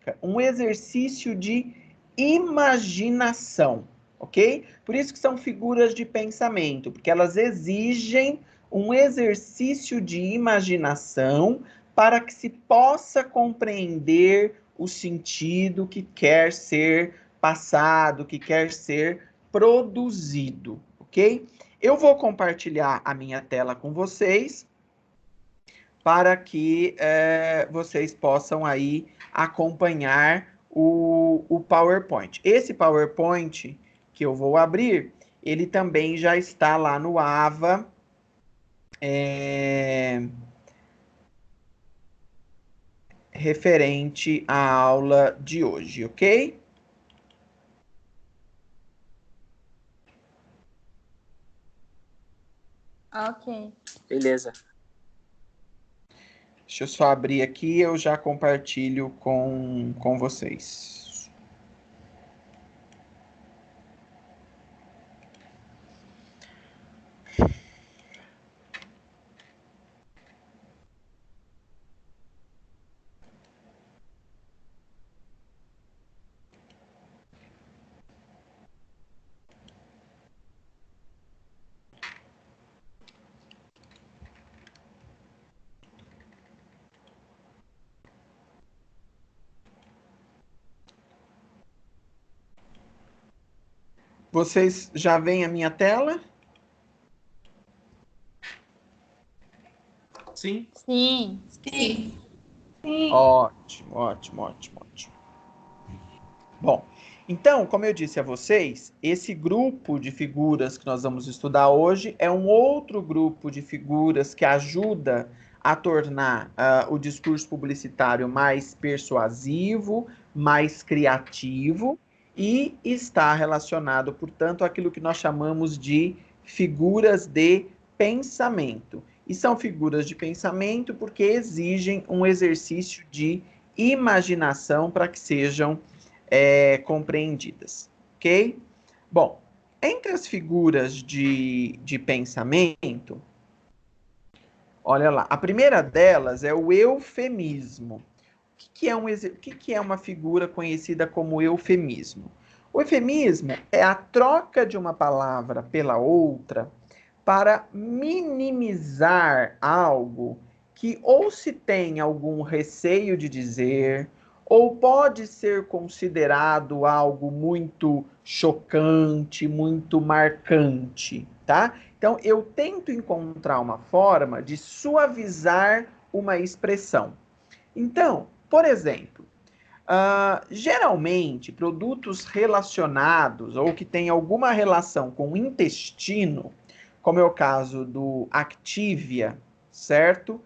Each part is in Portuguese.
significa um exercício de imaginação, ok? Por isso que são figuras de pensamento, porque elas exigem um exercício de imaginação para que se possa compreender o sentido que quer ser passado, que quer ser produzido, ok? Eu vou compartilhar a minha tela com vocês para que vocês possam aí acompanhar o PowerPoint. Esse PowerPoint que eu vou abrir, ele também já está lá no AVA, referente à aula de hoje, ok? Ok. Beleza. Deixa eu só abrir aqui e eu já compartilho com vocês. Vocês já veem a minha tela? Sim. Sim. Sim. Ótimo, ótimo, ótimo, ótimo. Bom, então, como eu disse a vocês, esse grupo de figuras que nós vamos estudar hoje é um outro grupo de figuras que ajuda a tornar o discurso publicitário mais persuasivo, mais criativo e está relacionado, portanto, àquilo que nós chamamos de figuras de pensamento. E são figuras de pensamento porque exigem um exercício de imaginação para que sejam compreendidas, ok? Bom, entre as figuras de pensamento, olha lá, a primeira delas é o eufemismo. O que é uma figura conhecida como eufemismo? O eufemismo é a troca de uma palavra pela outra para minimizar algo que ou se tem algum receio de dizer, ou pode ser considerado algo muito chocante, muito marcante, tá? Então, eu tento encontrar uma forma de suavizar uma expressão. Então, por exemplo, geralmente, produtos relacionados ou que têm alguma relação com o intestino, como é o caso do Activia, certo?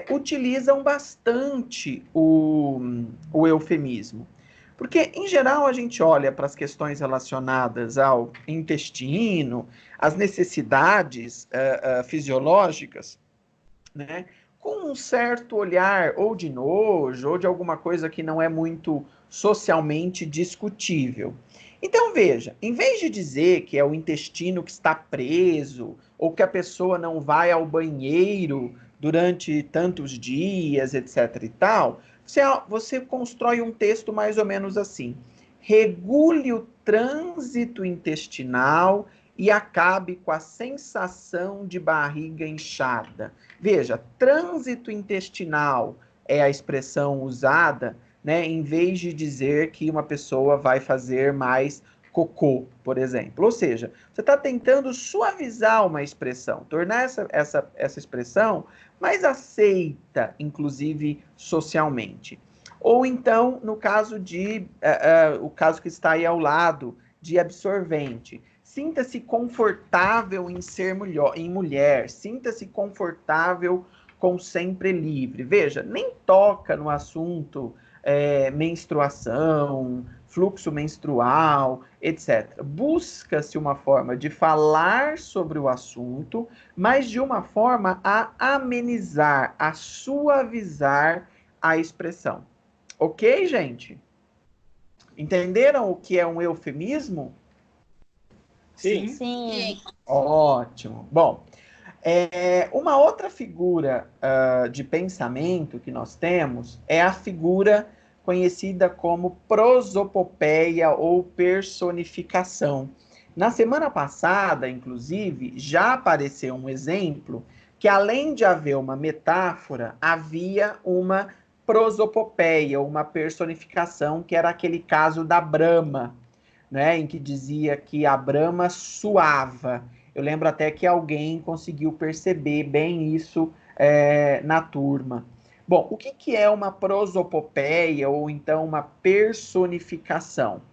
Utilizam bastante o eufemismo. Porque, em geral, a gente olha para as questões relacionadas ao intestino, às necessidades fisiológicas, né? Com um certo olhar ou de nojo, ou de alguma coisa que não é muito socialmente discutível. Então, veja, em vez de dizer que é o intestino que está preso, ou que a pessoa não vai ao banheiro durante tantos dias, etc. e tal, você constrói um texto mais ou menos assim: regule o trânsito intestinal e acabe com a sensação de barriga inchada. Veja, trânsito intestinal é a expressão usada, né, em vez de dizer que uma pessoa vai fazer mais cocô, por exemplo. Ou seja, você está tentando suavizar uma expressão, tornar essa expressão mais aceita, inclusive socialmente. Ou então, no caso o caso que está aí ao lado, de absorvente. Sinta-se confortável em ser mulher. Sinta-se confortável com sempre livre. Veja, nem toca no assunto menstruação, fluxo menstrual, etc. Busca-se uma forma de falar sobre o assunto, mas de uma forma a amenizar, a suavizar a expressão. Ok, gente? Entenderam o que é um eufemismo? Sim. Sim. Ótimo. Bom, uma outra figura de pensamento que nós temos é a figura conhecida como prosopopeia ou personificação. Na semana passada, inclusive, já apareceu um exemplo que, além de haver uma metáfora, havia uma prosopopeia, uma personificação, que era aquele caso da Brahma, né, em que dizia que a Brahma suava. Eu lembro até que alguém conseguiu perceber bem isso na turma. Bom, o que é uma prosopopeia ou então uma personificação?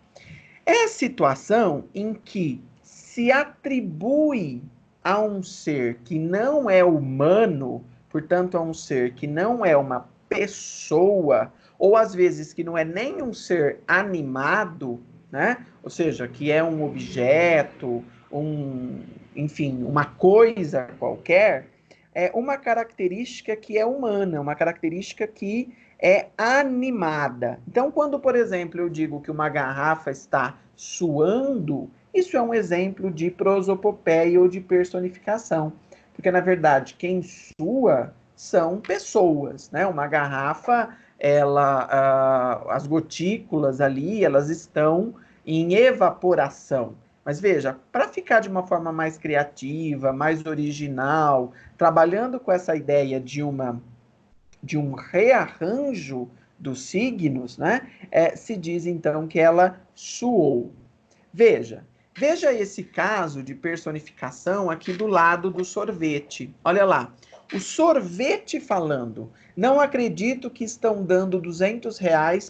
É a situação em que se atribui a um ser que não é humano, portanto, a um ser que não é uma pessoa, ou às vezes que não é nem um ser animado, né? Ou seja, que é um objeto, enfim, uma coisa qualquer, é uma característica que é humana, uma característica que é animada. Então, quando, por exemplo, eu digo que uma garrafa está suando, isso é um exemplo de prosopopeia ou de personificação. Porque, na verdade, quem sua são pessoas, né? Uma garrafa, as gotículas ali, elas estão em evaporação. Mas veja, para ficar de uma forma mais criativa, mais original, trabalhando com essa ideia de um rearranjo dos signos, né? Se diz então que ela suou. Veja esse caso de personificação aqui do lado do sorvete. Olha lá, o sorvete falando: não acredito que estão dando R$ 200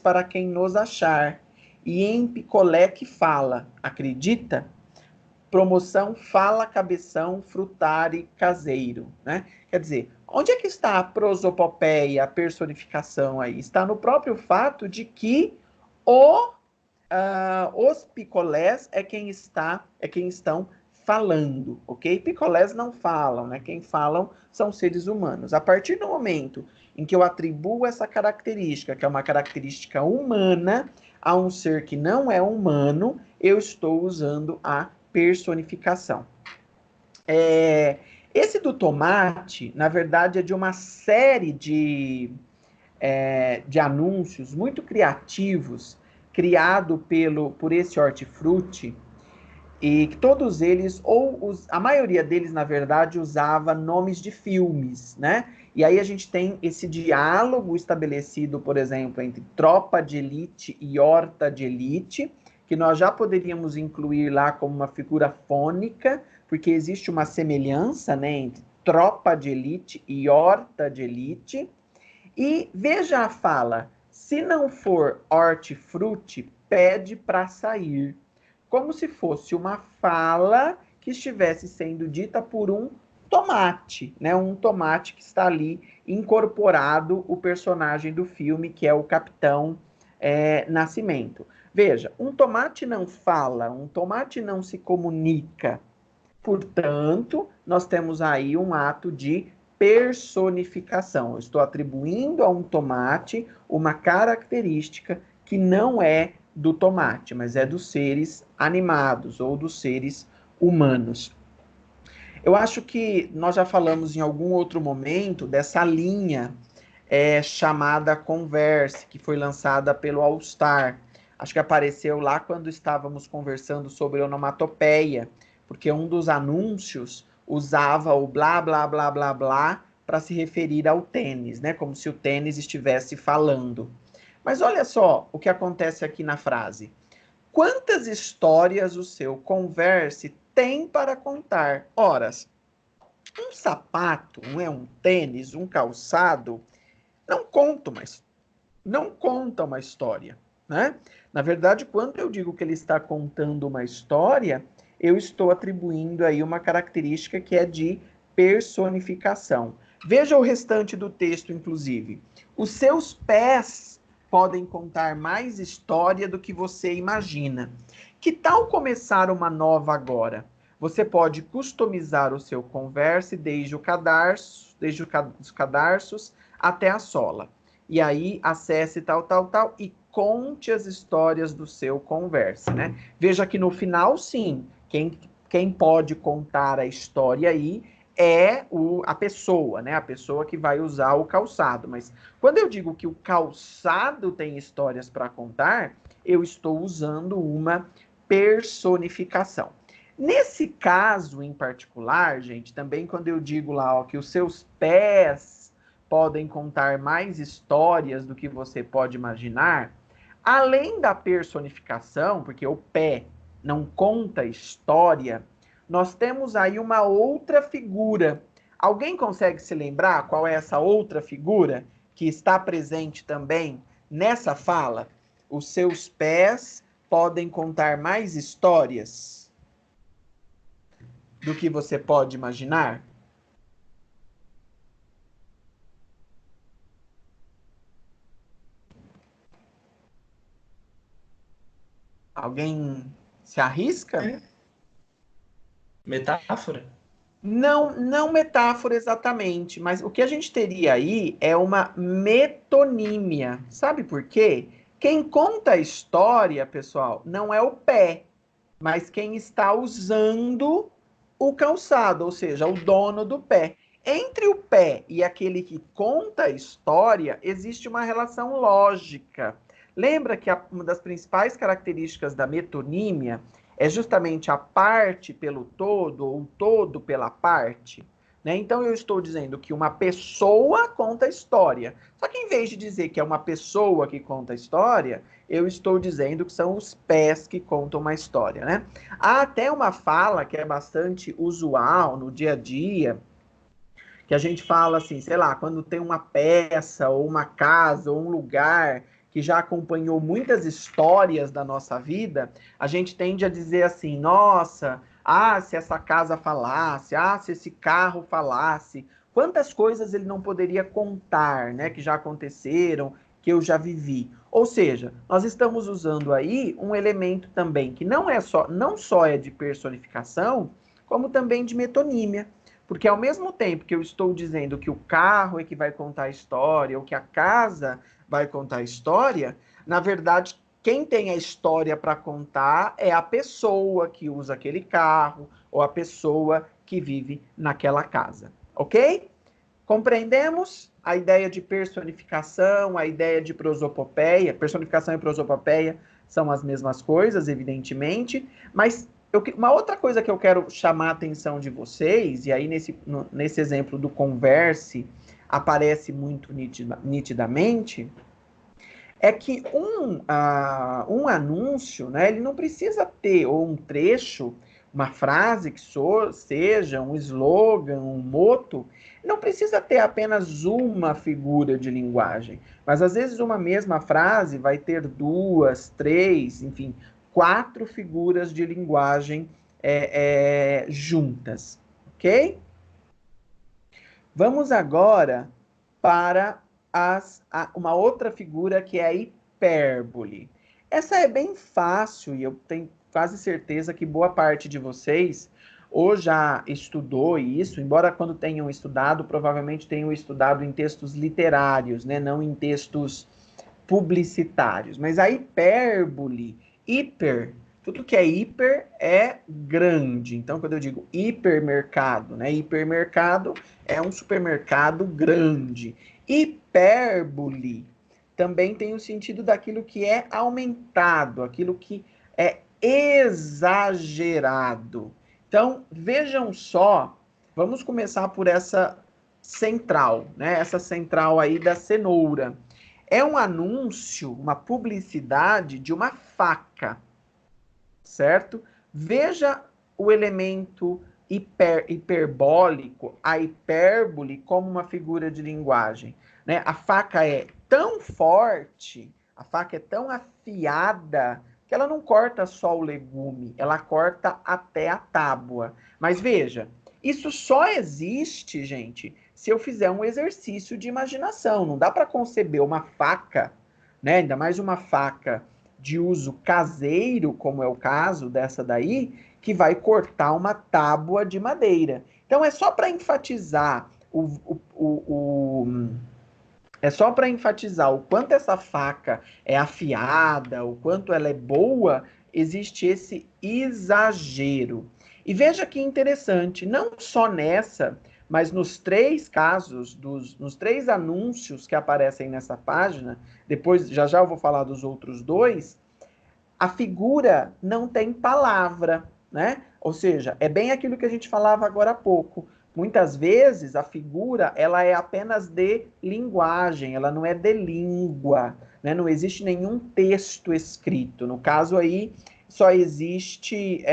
para quem nos achar. E em picolé que fala: acredita? Promoção Fala Cabeção Frutari Caseiro, né? Quer dizer, onde é que está a prosopopeia, a personificação aí? Está no próprio fato de que os picolés é quem estão falando, ok? Picolés não falam, né? Quem falam são seres humanos. A partir do momento em que eu atribuo essa característica, que é uma característica humana, a um ser que não é humano, eu estou usando a personificação. Esse do tomate, na verdade, é de uma série de anúncios muito criativos, criado por esse hortifruti, e que todos eles, a maioria deles, na verdade, usava nomes de filmes, né? E aí a gente tem esse diálogo estabelecido, por exemplo, entre Tropa de Elite e Horta de Elite, que nós já poderíamos incluir lá como uma figura fônica, porque existe uma semelhança, né, entre Tropa de Elite e Horta de Elite. E veja a fala: se não for hortifruti, pede para sair. Como se fosse uma fala que estivesse sendo dita por um tomate, né? Um tomate que está ali incorporado o personagem do filme, que é o Capitão Nascimento. Veja, um tomate não fala, um tomate não se comunica. Portanto, nós temos aí um ato de personificação. Eu estou atribuindo a um tomate uma característica que não é do tomate, mas é dos seres animados ou dos seres humanos. Eu acho que nós já falamos em algum outro momento dessa linha chamada Converse, que foi lançada pelo All Star. Acho que apareceu lá quando estávamos conversando sobre onomatopeia, porque um dos anúncios usava o blá, blá, blá, blá, blá para se referir ao tênis, né? Como se o tênis estivesse falando. Mas olha só o que acontece aqui na frase. Quantas histórias o seu Converse tem para contar? Ora, um sapato, não é um tênis, um calçado, não conta uma história, né? Na verdade, quando eu digo que ele está contando uma história, eu estou atribuindo aí uma característica que é de personificação. Veja o restante do texto, inclusive. Os seus pés podem contar mais história do que você imagina. Que tal começar uma nova agora? Você pode customizar o seu Converse desde os cadarços até a sola. E aí, acesse tal, e conte as histórias do seu Converse, né? Veja que no final, sim, quem pode contar a história aí é a pessoa, né? A pessoa que vai usar o calçado. Mas quando eu digo que o calçado tem histórias para contar, eu estou usando uma personificação. Nesse caso em particular, gente, também quando eu digo lá ó, que os seus pés podem contar mais histórias do que você pode imaginar, além da personificação, porque o pé não conta história, nós temos aí uma outra figura. Alguém consegue se lembrar qual é essa outra figura que está presente também nessa fala? Os seus pés podem contar mais histórias do que você pode imaginar? Alguém se arrisca? Metáfora? Não metáfora exatamente, mas o que a gente teria aí é uma metonímia. Sabe por quê? Quem conta a história, pessoal, não é o pé, mas quem está usando o calçado, ou seja, o dono do pé. Entre o pé e aquele que conta a história, existe uma relação lógica. Lembra que uma das principais características da metonímia é justamente a parte pelo todo, ou o todo pela parte? Né? Então, eu estou dizendo que uma pessoa conta a história. Só que em vez de dizer que é uma pessoa que conta a história, eu estou dizendo que são os pés que contam uma história, né? Há até uma fala que é bastante usual no dia a dia, que a gente fala assim, sei lá, quando tem uma peça, ou uma casa, ou um lugar que já acompanhou muitas histórias da nossa vida, a gente tende a dizer assim, nossa, se essa casa falasse, se esse carro falasse, quantas coisas ele não poderia contar, né, que já aconteceram, que eu já vivi. Ou seja, nós estamos usando aí um elemento também que não só é de personificação, como também de metonímia. Porque ao mesmo tempo que eu estou dizendo que o carro é que vai contar a história, ou que a casa vai contar a história, na verdade, quem tem a história para contar é a pessoa que usa aquele carro, ou a pessoa que vive naquela casa. Ok? Compreendemos a ideia de personificação, a ideia de prosopopeia. Personificação e prosopopeia são as mesmas coisas, evidentemente, mas uma outra coisa que eu quero chamar a atenção de vocês, e aí nesse exemplo do converse aparece muito nitidamente, é que um anúncio, né, ele não precisa ter, ou um trecho, uma frase que seja um slogan, um moto, não precisa ter apenas uma figura de linguagem, mas às vezes uma mesma frase vai ter 2, 3, enfim, 4 figuras de linguagem juntas, ok? Vamos agora para uma outra figura que é a hipérbole. Essa é bem fácil e eu tenho quase certeza que boa parte de vocês ou já estudou isso, embora quando tenham estudado, provavelmente tenham estudado em textos literários, né? Não em textos publicitários. Mas a hipérbole, tudo que é hiper é grande. Então, quando eu digo hipermercado, né? Hipermercado é um supermercado grande. Hipérbole também tem o sentido daquilo que é aumentado, aquilo que é exagerado. Então, vejam só, vamos começar por essa central, né? Essa central aí da cenoura. É um anúncio, uma publicidade de uma faca, certo? Veja o elemento hiperbólico, a hipérbole, como uma figura de linguagem, né? A faca é tão forte, a faca é tão afiada, que ela não corta só o legume, ela corta até a tábua. Mas veja, isso só existe, gente, se eu fizer um exercício de imaginação. Não dá para conceber uma faca, né? Ainda mais uma faca de uso caseiro, como é o caso dessa daí, que vai cortar uma tábua de madeira. Então é só para enfatizar é só para enfatizar o quanto essa faca é afiada, o quanto ela é boa, existe esse exagero. E veja que interessante, não só nessa, mas nos três casos, nos três anúncios que aparecem nessa página, depois já já eu vou falar dos outros dois, a figura não tem palavra, né? Ou seja, é bem aquilo que a gente falava agora há pouco. Muitas vezes a figura ela é apenas de linguagem, ela não é de língua, né? Não existe nenhum texto escrito. No caso aí, só existe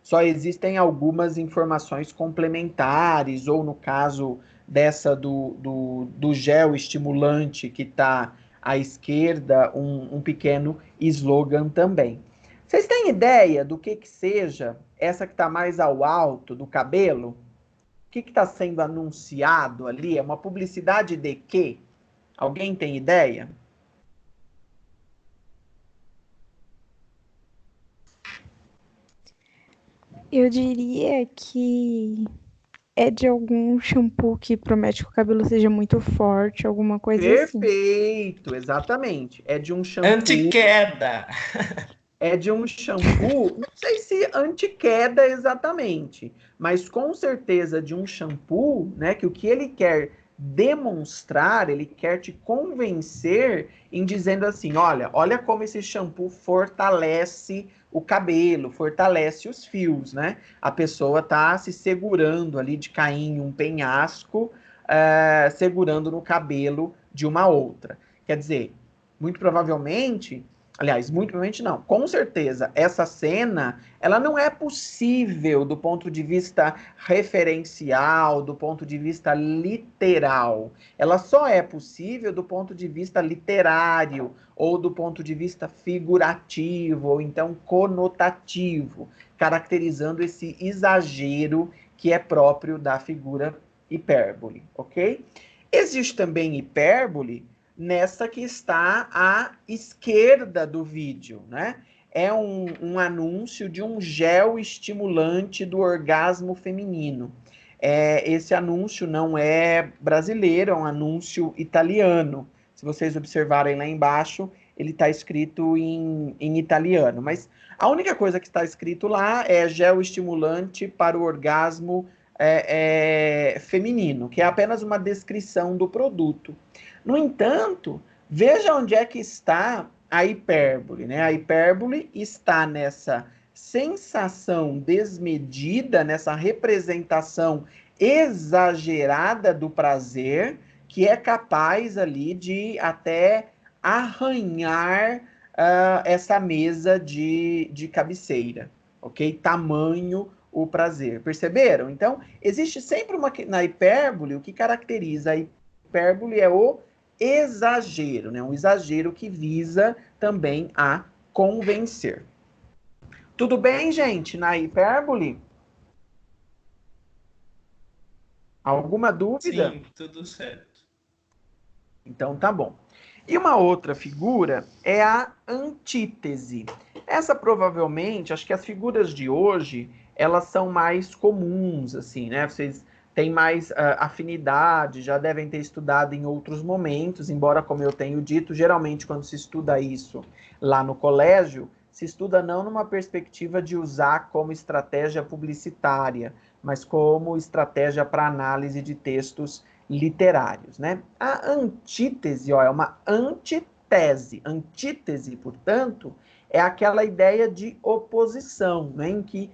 só existem algumas informações complementares, ou no caso dessa do gel estimulante que está à esquerda, um pequeno slogan também. Vocês têm ideia do que seja essa que está mais ao alto do cabelo? O que está sendo anunciado ali? É uma publicidade de quê? Alguém tem ideia? Eu diria que é de algum shampoo que promete que o cabelo seja muito forte, alguma coisa assim. Perfeito, exatamente. É de um shampoo. Antiqueda! É de um shampoo, não sei se anti-queda exatamente, mas com certeza de um shampoo, né, que o que ele quer demonstrar, ele quer te convencer em dizendo assim, olha como esse shampoo fortalece o cabelo, fortalece os fios, né? A pessoa tá se segurando ali de cair em um penhasco, segurando no cabelo de uma outra. Quer dizer, muito provavelmente não, com certeza, essa cena, ela não é possível do ponto de vista referencial, do ponto de vista literal. Ela só é possível do ponto de vista literário, ou do ponto de vista figurativo, ou então conotativo, caracterizando esse exagero que é próprio da figura hipérbole, ok? Existe também hipérbole nessa que está à esquerda do vídeo, né? É um anúncio de um gel estimulante do orgasmo feminino. Esse anúncio não é brasileiro, é um anúncio italiano. Se vocês observarem lá embaixo, ele está escrito em italiano. Mas a única coisa que está escrito lá é gel estimulante para o orgasmo feminino, que é apenas uma descrição do produto. No entanto, veja onde é que está a hipérbole, né? A hipérbole está nessa sensação desmedida, nessa representação exagerada do prazer, que é capaz ali de até arranhar essa mesa de cabeceira, ok? Tamanho o prazer. Perceberam? Então, existe sempre na hipérbole, o que caracteriza a hipérbole é o exagero, né? Um exagero que visa também a convencer. Tudo bem, gente, na hipérbole? Alguma dúvida? Sim, tudo certo. Então tá bom. E uma outra figura é a antítese. Essa provavelmente, acho que as figuras de hoje, elas são mais comuns, assim, né? Vocês têm mais afinidade, já devem ter estudado em outros momentos, embora, como eu tenho dito, geralmente quando se estuda isso lá no colégio, se estuda não numa perspectiva de usar como estratégia publicitária, mas como estratégia para análise de textos literários, né? A antítese, é uma antitese. Antítese, portanto, é aquela ideia de oposição, né? Em que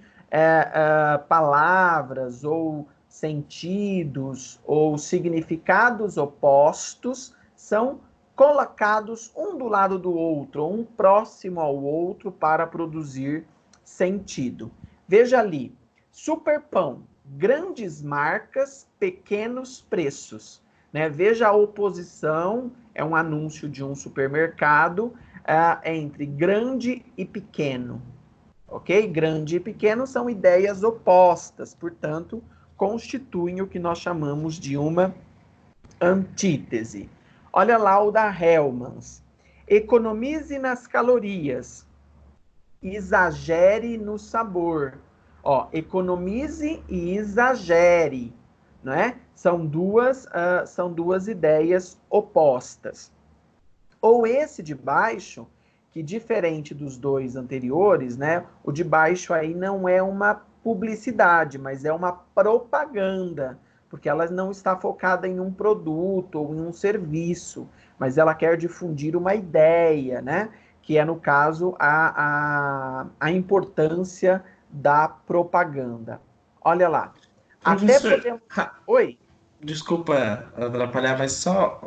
palavras ou sentidos ou significados opostos são colocados um do lado do outro, um próximo ao outro para produzir sentido. Veja ali, Superpão, grandes marcas, pequenos preços. Né? Veja a oposição, é um anúncio de um supermercado entre grande e pequeno. Ok? Grande e pequeno são ideias opostas, portanto, constituem o que nós chamamos de uma antítese. Olha lá o da Hellmann's. Economize nas calorias, exagere no sabor. Economize e exagere, né? São duas ideias opostas. Ou esse de baixo, que, diferente dos dois anteriores, né, o de baixo aí não é uma publicidade, mas é uma propaganda, porque ela não está focada em um produto ou em um serviço, mas ela quer difundir uma ideia, né? Que é, no caso, a importância da propaganda. Olha lá. Até Professor, podemos... Oi? desculpa atrapalhar, mas só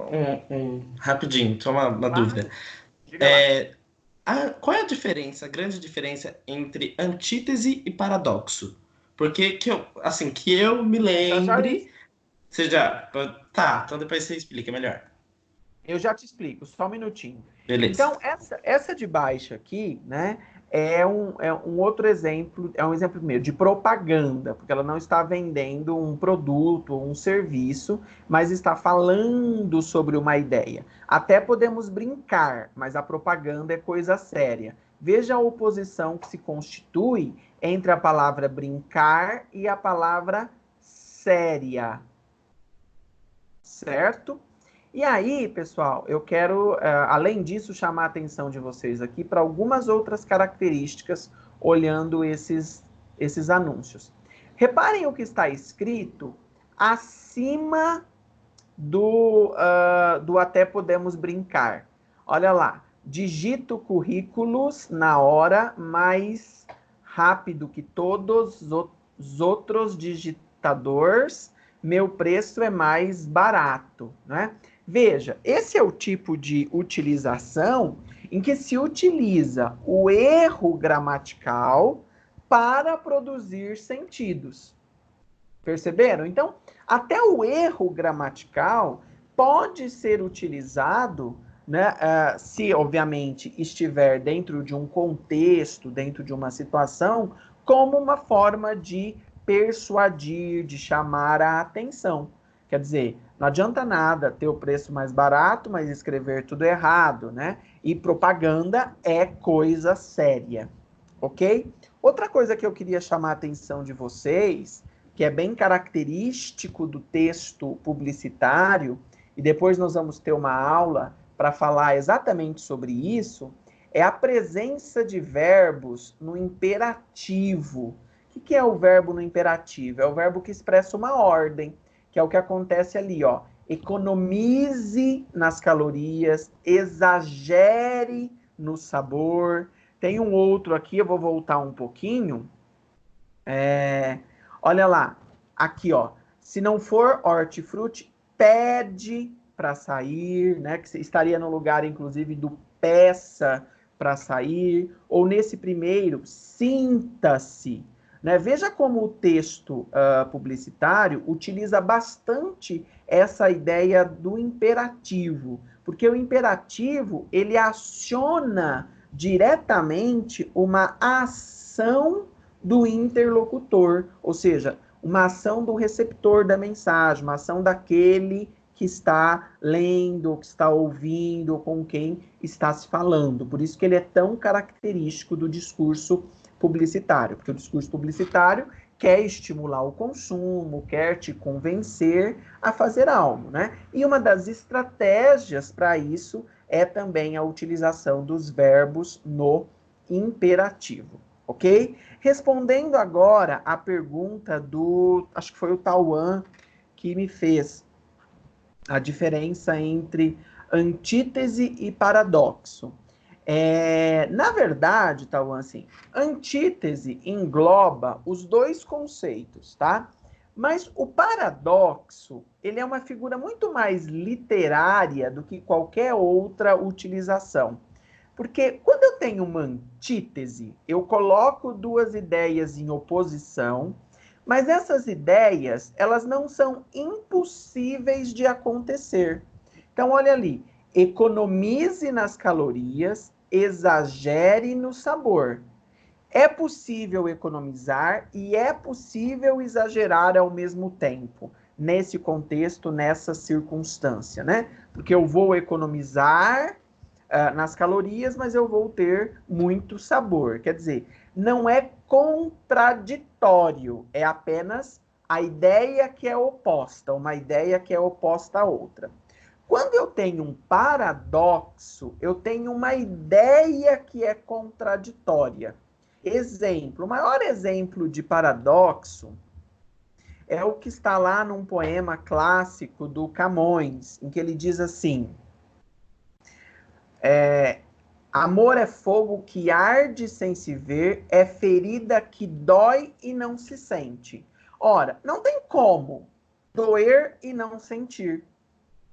rapidinho, só uma Claro. dúvida. Diga lá. Qual é a diferença, a grande diferença entre antítese e paradoxo? Porque que eu me Já já lembre, seja, tá, então depois você explica melhor. eu já te explico, só um minutinho. Beleza. Então, essa de baixo aqui, né, é um outro exemplo, é um exemplo primeiro de propaganda, porque ela não está vendendo um produto ou um serviço, mas está falando sobre uma ideia. Até podemos brincar, mas a propaganda é coisa séria. Veja a oposição que se constitui entre a palavra brincar e a palavra séria, certo? E aí, pessoal, eu quero, além disso, chamar a atenção de vocês aqui para algumas outras características olhando esses anúncios. Reparem o que está escrito acima do até podemos brincar. Olha lá, digito currículos na hora mais rápido que todos os outros digitadores, meu preço é mais barato, né? Veja, esse é o tipo de utilização em que se utiliza o erro gramatical para produzir sentidos. Perceberam? Então, até o erro gramatical pode ser utilizado, né, se, obviamente, estiver dentro de um contexto, dentro de uma situação, como uma forma de persuadir, de chamar a atenção. Quer dizer, não adianta nada ter o preço mais barato, mas escrever tudo errado, né? E propaganda é coisa séria, ok? Outra coisa que eu queria chamar a atenção de vocês, que é bem característico do texto publicitário, e depois nós vamos ter uma aula para falar exatamente sobre isso, é a presença de verbos no imperativo. O que é o verbo no imperativo? É o verbo que expressa uma ordem, que é o que acontece ali, ó. Economize nas calorias, exagere no sabor. Tem um outro aqui, eu vou voltar um pouquinho. Olha lá, aqui, ó. Se não for hortifruti, pede para sair, né? Que estaria no lugar, inclusive, do peça para sair. Ou nesse primeiro, sinta-se. Né? Veja como o texto publicitário utiliza bastante essa ideia do imperativo, porque o imperativo ele aciona diretamente uma ação do interlocutor, ou seja, uma ação do receptor da mensagem, uma ação daquele que está lendo, que está ouvindo, com quem está se falando. Por isso que ele é tão característico do discurso publicitário, porque o discurso publicitário quer estimular o consumo, quer te convencer a fazer algo, né? E uma das estratégias para isso é também a utilização dos verbos no imperativo, ok? Respondendo agora a pergunta acho que foi o Tauan que me fez a diferença entre antítese e paradoxo. Na verdade, Tauan, assim, antítese engloba os dois conceitos, tá? Mas o paradoxo, ele é uma figura muito mais literária do que qualquer outra utilização. Porque quando eu tenho uma antítese, eu coloco duas ideias em oposição, mas essas ideias, elas não são impossíveis de acontecer. Então, olha ali, economize nas calorias, exagere no sabor. É possível economizar e é possível exagerar ao mesmo tempo, nesse contexto, nessa circunstância, né? Porque eu vou economizar nas calorias, mas eu vou ter muito sabor. Quer dizer, não é contraditório, é apenas a ideia que é oposta, uma ideia que é oposta à outra. Quando eu tenho um paradoxo, eu tenho uma ideia que é contraditória. Exemplo, o maior exemplo de paradoxo é o que está lá num poema clássico do Camões, em que ele diz assim: amor é fogo que arde sem se ver, é ferida que dói e não se sente. Ora, não tem como doer e não sentir.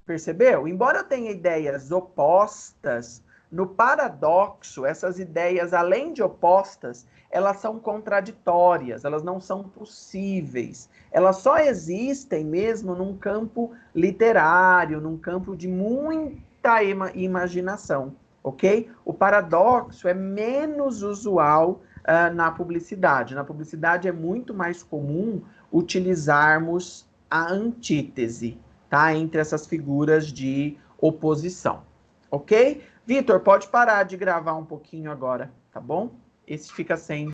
Percebeu? Embora eu tenha ideias opostas, no paradoxo, essas ideias, além de opostas, elas são contraditórias, elas não são possíveis. Elas só existem mesmo num campo literário, num campo de muita imaginação, ok? O paradoxo é menos usual na publicidade. Na publicidade é muito mais comum utilizarmos a antítese, tá? Entre essas figuras de oposição, ok? Vitor, pode parar de gravar um pouquinho agora, tá bom? Esse fica sem